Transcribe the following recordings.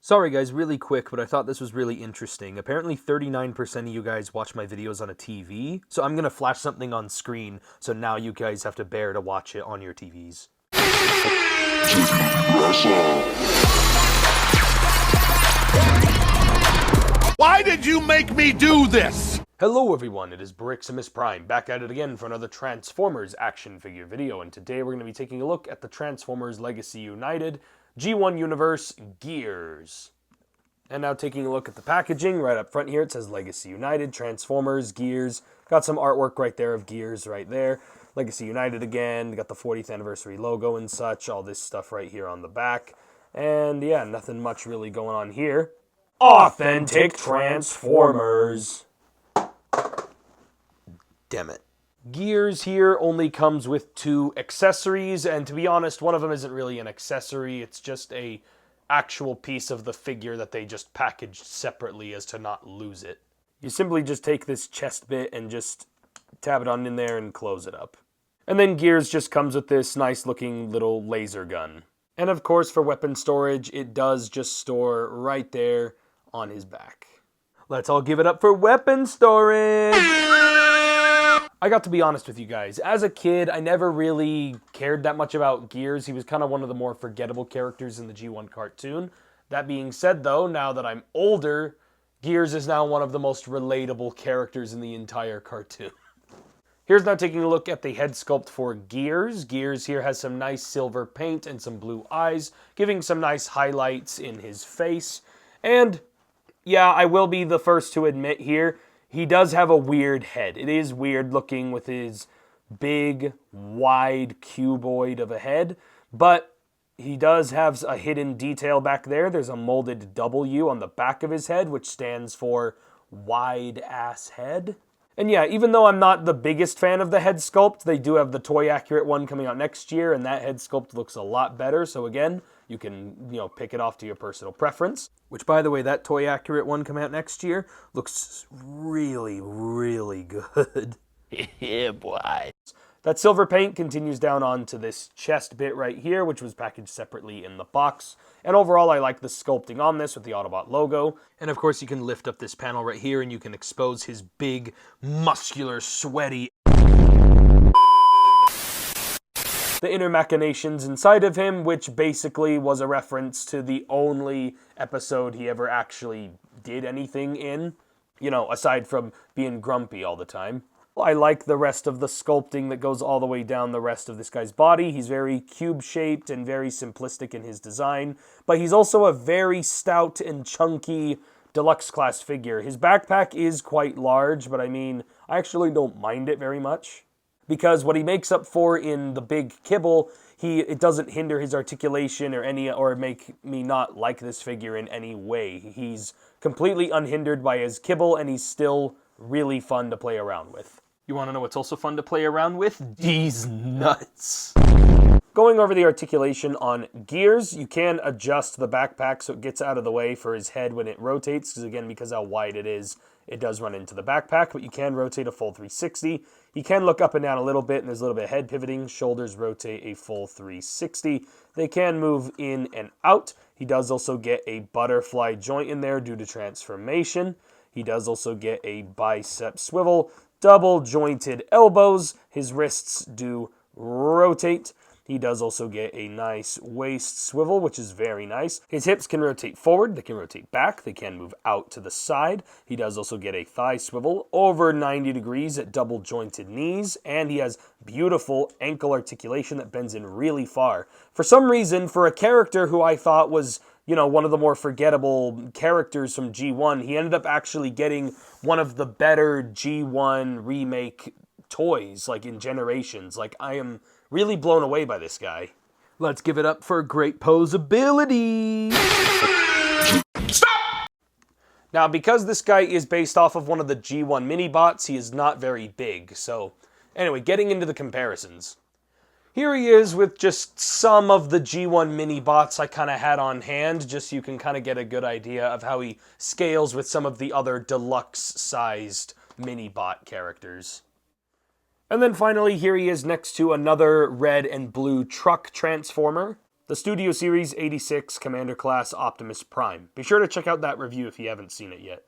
Sorry guys, really quick, but I thought this was really interesting. Apparently 39% of you guys watch my videos on a TV, so I'm gonna flash something on screen, so now you guys have to bear to watch it on your TVs. Why did you make me do this? Hello everyone, it is Briximus Prime, back at it again for another Transformers action figure video, and today we're going to be taking a look at the Transformers Legacy United G1 Universe Gears. And now taking a look at the packaging, right up front here it says Legacy United, Transformers, Gears. Got some artwork right there of Gears right there. Legacy United again, got the 40th anniversary logo and such, all this stuff right here on the back. And yeah, nothing much really going on here. Authentic Transformers! Damn it. Gears here only comes with 2 accessories, and to be honest, one of them isn't really an accessory, it's just a actual piece of the figure that they just packaged separately as to not lose it. You simply just take this chest bit and just tab it on in there and close it up. And then Gears just comes with this nice looking little laser gun. And of course for weapon storage, it does just store right there on his back. Let's all give it up for weapon storage! I got to be honest with you guys. As a kid, I never really cared that much about Gears. He was kind of one of the more forgettable characters in the G1 cartoon. That being said, though, now that I'm older, Gears is now one of the most relatable characters in the entire cartoon. Here's now taking a look at the head sculpt for Gears. Gears here has some nice silver paint and some blue eyes, giving some nice highlights in his face. And yeah, I will be the first to admit here, he does have a weird head. It is weird looking with his big, wide cuboid of a head, but he does have a hidden detail back there. There's a molded W on the back of his head, which stands for wide-ass head. And yeah, even though I'm not the biggest fan of the head sculpt, they do have the toy accurate one coming out next year, and that head sculpt looks a lot better. So again, you can, pick it off to your personal preference. Which, by the way, that toy accurate one coming out next year looks really, really good. Yeah, boy. That silver paint continues down onto this chest bit right here, which was packaged separately in the box. And overall, I like the sculpting on this with the Autobot logo. And of course, you can lift up this panel right here and you can expose his big, muscular, sweaty... the inner machinations inside of him, which basically was a reference to the only episode he ever actually did anything in. Aside from being grumpy all the time. I like the rest of the sculpting that goes all the way down the rest of this guy's body. He's very cube-shaped and very simplistic in his design, but he's also a very stout and chunky deluxe class figure. His backpack is quite large, but I actually don't mind it very much. Because what he makes up for in the big kibble, it doesn't hinder his articulation or make me not like this figure in any way. He's completely unhindered by his kibble, and he's still really fun to play around with. You want to know what's also fun to play around with? These nuts. Going over the articulation on Gears, you can adjust the backpack so it gets out of the way for his head when it rotates, because how wide it is, it does run into the backpack, but you can rotate a full 360. He can look up and down a little bit, and there's a little bit of head pivoting. Shoulders rotate a full 360. They can move in and out. He does also get a butterfly joint in there due to transformation. He does also get a bicep swivel, double jointed elbows. His wrists do rotate. He does also get a nice waist swivel, which is very nice. His hips can rotate forward, they can rotate back, they can move out to the side. He does also get a thigh swivel over 90 degrees at double jointed knees, and he has beautiful ankle articulation that bends in really far. For some reason, for a character who I thought was one of the more forgettable characters from G1, he ended up actually getting one of the better G1 remake toys, in Generations. I am really blown away by this guy. Let's give it up for great posability! Stop! Now, because this guy is based off of one of the G1 mini-bots, he is not very big. So, anyway, getting into the comparisons. Here he is with just some of the G1 mini-bots I kind of had on hand, just so you can kind of get a good idea of how he scales with some of the other deluxe-sized mini-bot characters. And then finally, here he is next to another red and blue truck transformer. the Studio Series 86 Commander Class Optimus Prime. Be sure to check out that review if you haven't seen it yet.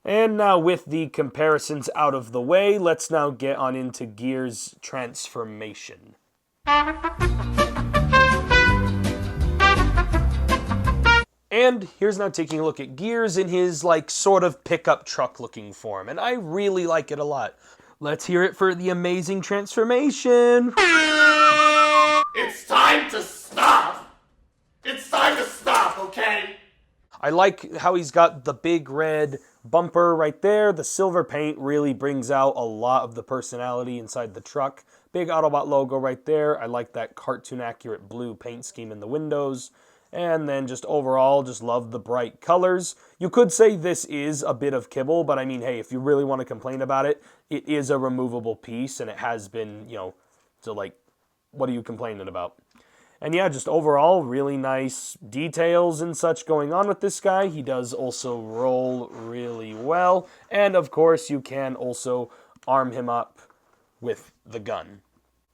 And now with the comparisons out of the way, let's now get on into Gears' transformation. And here's now taking a look at Gears in his, sort of pickup truck looking form, and I really like it a lot. Let's hear it for the amazing transformation. It's time to stop! It's time to stop, okay? I like how he's got the big red bumper right there. The silver paint really brings out a lot of the personality inside the truck. Big Autobot logo right there. I like that cartoon accurate blue paint scheme in the windows. And then just overall, just love the bright colors. You could say this is a bit of kibble, but I mean, hey, if you really want to complain about it, it is a removable piece, and it has been, so what are you complaining about? And yeah, just overall, really nice details and such going on with this guy. He does also roll really well. And of course, you can also arm him up with the gun.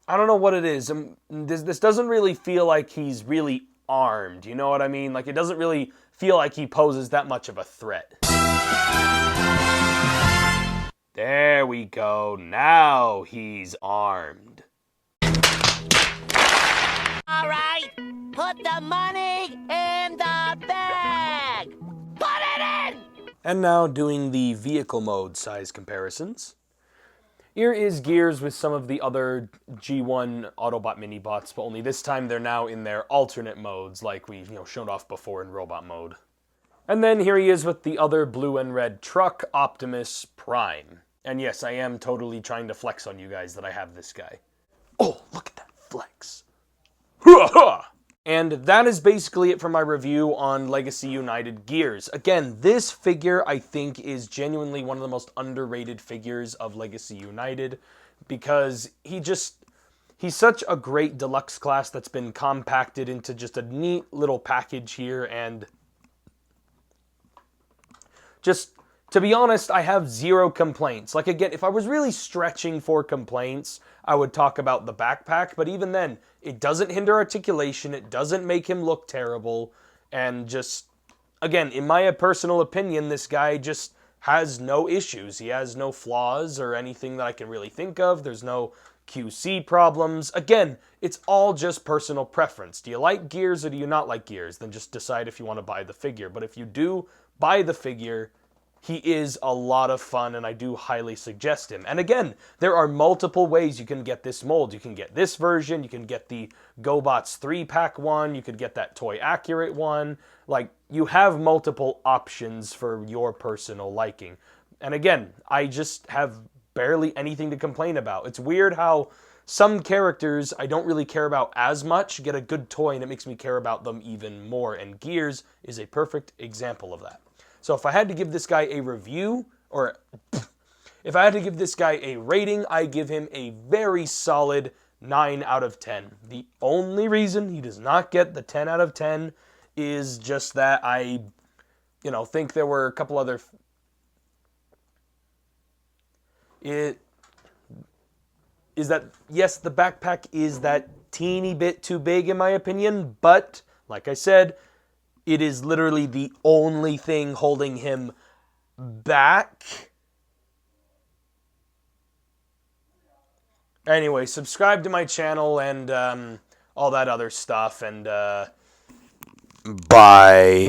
I don't know what it is. This doesn't really feel like he's really armed, you know what I mean? It doesn't really feel like he poses that much of a threat. There we go. Now he's armed. All right, put the money in the bag. Put it in! And now doing the vehicle mode size comparisons. Here is Gears with some of the other G1 Autobot mini-bots, but only this time they're now in their alternate modes, like we showed off before in robot mode. And then here he is with the other blue and red truck, Optimus Prime. And yes, I am totally trying to flex on you guys that I have this guy. Oh, look at that flex. And that is basically it for my review on Legacy United Gears. Again, this figure I think is genuinely one of the most underrated figures of Legacy United because he's such a great deluxe class that's been compacted into just a neat little package here, and just to be honest, I have zero complaints. Again, if I was really stretching for complaints, I would talk about the backpack, but even then, it doesn't hinder articulation, it doesn't make him look terrible, and just, again, in my personal opinion, this guy just has no issues. He has no flaws or anything that I can really think of. There's no QC problems. Again, it's all just personal preference. Do you like Gears or do you not like Gears? Then just decide if you want to buy the figure. But if you do buy the figure, he is a lot of fun, and I do highly suggest him. And again, there are multiple ways you can get this mold. You can get this version, you can get the GoBots 3-pack one, you could get that Toy Accurate one. You have multiple options for your personal liking. And again, I just have barely anything to complain about. It's weird how some characters I don't really care about as much get a good toy, and it makes me care about them even more. And Gears is a perfect example of that. So if I had to give this guy a review, or if I had to give this guy a rating, I give him a very solid 9 out of 10. The only reason he does not get the 10 out of 10 is just that I, think there were a couple other... It is that, yes, the backpack is that teeny bit too big in my opinion, but, like I said, it is literally the only thing holding him back. Anyway, subscribe to my channel and all that other stuff, and bye.